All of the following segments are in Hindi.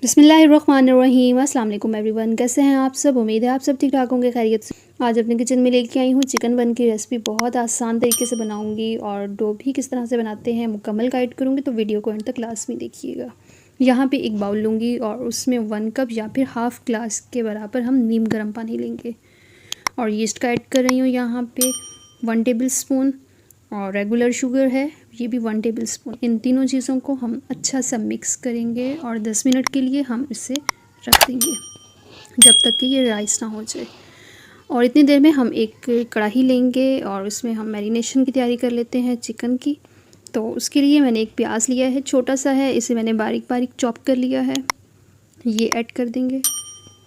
बिस्मिल्लाहिर्रहमानिर्रहीम। अस्सलाम वालेकुम एवरीवन, कैसे हैं आप सब। उम्मीद है आप सब ठीक ठाक होंगे, खैरियत से। आज अपने किचन में लेके आई हूँ चिकन बन की रेसिपी। बहुत आसान तरीके से बनाऊंगी और डो भी किस तरह से बनाते हैं मुकम्मल गाइड करूँगी, तो वीडियो को एंड तक लास्ट में देखिएगा। यहाँ पे एक बाउल लूँगी और उसमें 1 कप या फिर हाफ़ ग्लास के बराबर हम नीम गर्म पानी लेंगे और यीस्ट का ऐड कर रही हूँ यहाँ पे 1 टेबल स्पून, और रेगुलर शुगर है ये भी 1 टेबल स्पून। इन तीनों चीज़ों को हम अच्छा सा मिक्स करेंगे और 10 मिनट के लिए हम इसे रख देंगे जब तक कि ये राइस ना हो जाए। और इतनी देर में हम एक कढ़ाई लेंगे और उसमें हम मैरिनेशन की तैयारी कर लेते हैं चिकन की। तो उसके लिए मैंने एक प्याज लिया है, छोटा सा है, इसे मैंने बारीक बारीक चॉप कर लिया है। ये ऐड कर देंगे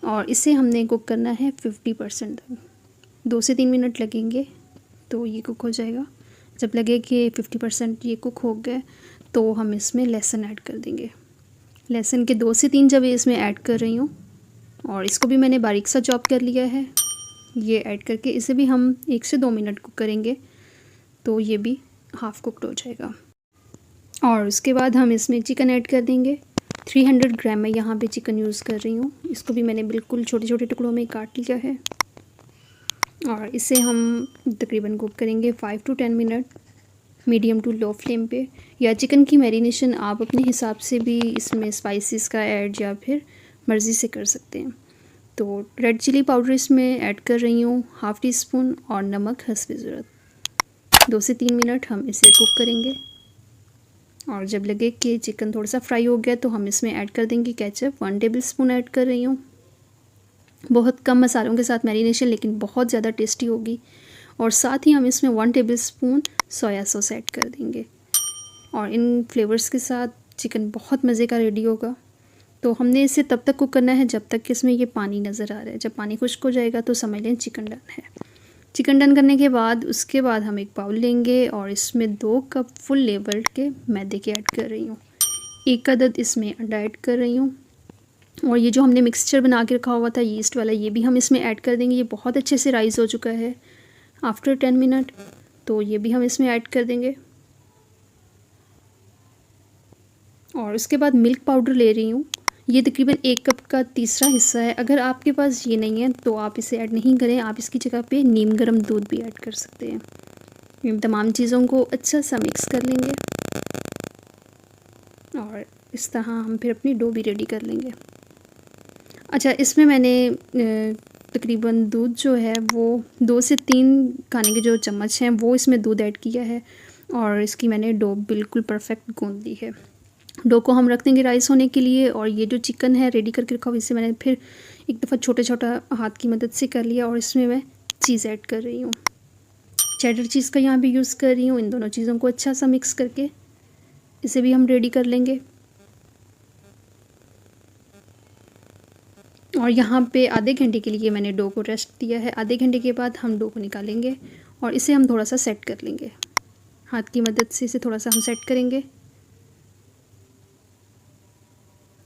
और इसे हमने कुक करना है 50% तक। 2 से 3 मिनट लगेंगे तो ये कुक हो जाएगा। जब लगे कि 50% ये कुक हो गए तो हम इसमें लहसुन ऐड कर देंगे। लहसुन के 2 से 3 जब इसमें ऐड कर रही हूँ और इसको भी मैंने बारीक सा चॉप कर लिया है। ये ऐड करके इसे भी हम 1 से 2 मिनट कुक करेंगे तो ये भी हाफ़ कुकड हो जाएगा। और उसके बाद हम इसमें चिकन ऐड कर देंगे। 300 ग्राम मैं यहाँ पे चिकन यूज़ कर रही हूँ। इसको भी मैंने बिल्कुल छोटे छोटे टुकड़ों में काट लिया है और इसे हम तकरीबन कुक करेंगे 5 to 10 minute medium to low flame पे। या चिकन की मैरिनेशन आप अपने हिसाब से भी इसमें स्पाइसेस का ऐड या फिर मर्ज़ी से कर सकते हैं। तो रेड चिली पाउडर इसमें ऐड कर रही हूँ 1/2 टीस्पून और नमक हस्बे ज़रूरत। 2 से 3 मिनट हम इसे कुक करेंगे और जब लगे कि चिकन थोड़ा सा फ्राई हो गया तो हम इसमें ऐड कर देंगे केचप। 1 टेबल स्पून ऐड कर रही हूँ। बहुत कम मसालों के साथ मैरिनेशन, लेकिन बहुत ज़्यादा टेस्टी होगी। और साथ ही हम इसमें 1 table spoon soya sauce add कर देंगे और इन फ्लेवर्स के साथ चिकन बहुत मज़े का रेडी होगा। तो हमने इसे तब तक कुक करना है जब तक कि इसमें ये पानी नज़र आ रहा है। जब पानी खुश्क हो जाएगा तो समझ लें चिकन डन है। चिकन डन करने के बाद उसके बाद हम एक बाउल लेंगे और इसमें 2 कप फुल लेवल्ड के मैदे के ऐड कर रही हूँ। 1 अदद इसमें अंडा ऐड कर रही हूँ और ये जो हमने मिक्सचर बना के रखा हुआ था यीस्ट वाला, ये भी हम इसमें ऐड कर देंगे। ये बहुत अच्छे से राइज़ हो चुका है आफ्टर 10 मिनट, तो ये भी हम इसमें ऐड कर देंगे। और उसके बाद मिल्क पाउडर ले रही हूँ। ये तकरीबन 1 कप का तीसरा हिस्सा है। अगर आपके पास ये नहीं है तो आप इसे ऐड नहीं करें, आप इसकी जगह पे नीम गर्म दूध भी ऐड कर सकते हैं। इन तमाम चीज़ों को अच्छा सा मिक्स कर लेंगे और इस तरह हम फिर अपनी डो भी रेडी कर लेंगे। अच्छा, इसमें मैंने तकरीबन दूध जो है वो 2 से 3 खाने के जो चम्मच हैं वो इसमें दूध ऐड किया है और इसकी मैंने डो बिल्कुल परफेक्ट गूंद ली है। डो को हम रख देंगे राइस होने के लिए। और ये जो चिकन है रेडी करके रखा हुआ, इसे मैंने फिर एक दफ़ा छोटा छोटा हाथ की मदद से कर लिया और इसमें मैं चीज़ ऐड कर रही हूँ। चेडर चीज़ का यहाँ भी यूज़ कर रही हूँ। इन दोनों चीज़ों को अच्छा सा मिक्स करके इसे भी हम रेडी कर लेंगे। और यहाँ पे आधे घंटे के लिए मैंने डो को रेस्ट दिया है। आधे घंटे के बाद हम डो को निकालेंगे और इसे हम थोड़ा सा सेट कर लेंगे। हाथ की मदद से इसे थोड़ा सा हम सेट करेंगे,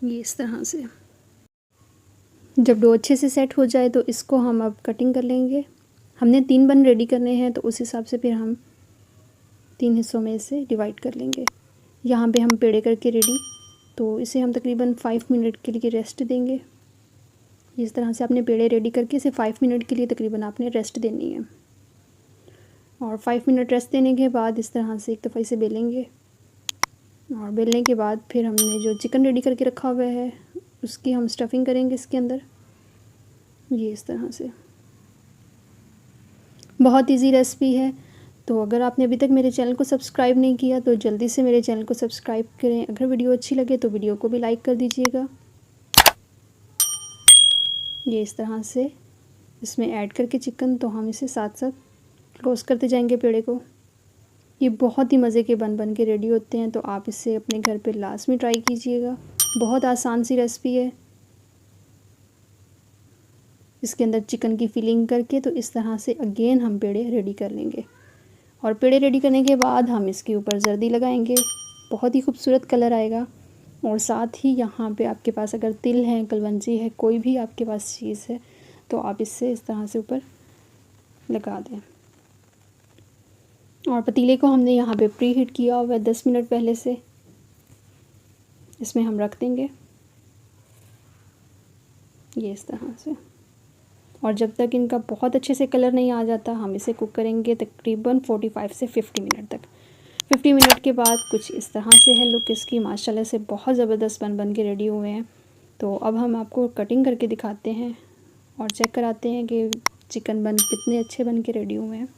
ये इस तरह से। जब डो अच्छे से सेट हो जाए तो इसको हम अब कटिंग कर लेंगे। हमने 3 बन रेडी करने हैं तो उस हिसाब से फिर हम 3 हिस्सों में इसे डिवाइड कर लेंगे। यहाँ पे हम पेड़े करके रेडी, तो इसे हम तकरीबन 5 मिनट के लिए रेस्ट देंगे। इस तरह से आपने पेड़े रेडी करके इसे 5 मिनट के लिए तकरीबन आपने रेस्ट देनी है। और 5 मिनट रेस्ट देने के बाद इस तरह से एक दफ़ा इसे बेलेंगे और बेलने के बाद फिर हमने जो चिकन रेडी करके रखा हुआ है उसकी हम स्टफिंग करेंगे इसके अंदर, ये इस तरह से। बहुत इजी रेसिपी है। तो अगर आपने अभी तक मेरे चैनल को सब्सक्राइब नहीं किया तो जल्दी से मेरे चैनल को सब्सक्राइब करें। अगर वीडियो अच्छी लगे तो वीडियो को भी लाइक कर दीजिएगा। ये इस तरह से इसमें ऐड करके चिकन, तो हम इसे साथ साथ क्लोज़ करते जाएंगे पेड़े को। ये बहुत ही मज़े के बन के रेडी होते हैं, तो आप इसे अपने घर पे लास्ट में ट्राई कीजिएगा। बहुत आसान सी रेसिपी है। इसके अंदर चिकन की फिलिंग करके तो इस तरह से अगेन हम पेड़े रेडी कर लेंगे। और पेड़े रेडी करने के बाद हम इसके ऊपर जर्दी लगाएंगे, बहुत ही खूबसूरत कलर आएगा। और साथ ही यहाँ पे आपके पास अगर तिल है, कलवंजी है, कोई भी आपके पास चीज़ है तो आप इससे इस तरह से ऊपर लगा दें। और पतीले को हमने यहाँ पे प्री हीट किया हुआ है 10 मिनट पहले से, इसमें हम रख देंगे। ये इस तरह से। और जब तक इनका बहुत अच्छे से कलर नहीं आ जाता हम इसे कुक करेंगे तकरीबन 45 से 50 मिनट तक। 50 मिनट के बाद कुछ इस तरह से है लुक इसकी, माशाल्लाह से बहुत ज़बरदस्त बन के रेडी हुए हैं। तो अब हम आपको कटिंग करके दिखाते हैं और चेक कराते हैं कि चिकन बन कितने अच्छे बन के रेडी हुए हैं।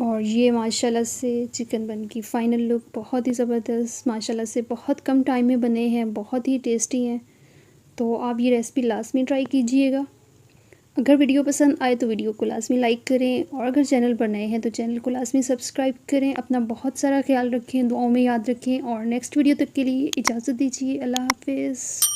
और ये माशाल्लाह से चिकन बन की फ़ाइनल लुक बहुत ही ज़बरदस्त, माशाल्लाह से बहुत कम टाइम में बने हैं, बहुत ही टेस्टी हैं। तो आप ये रेसिपी लास्ट में ट्राई कीजिएगा। अगर वीडियो पसंद आए तो वीडियो को लाजमी लाइक करें, और अगर चैनल पर नए हैं तो चैनल को लाजमी सब्सक्राइब करें। अपना बहुत सारा ख्याल रखें, दुआओं में याद रखें, और नेक्स्ट वीडियो तक के लिए इजाज़त दीजिए। अल्लाह हाफ़िज़।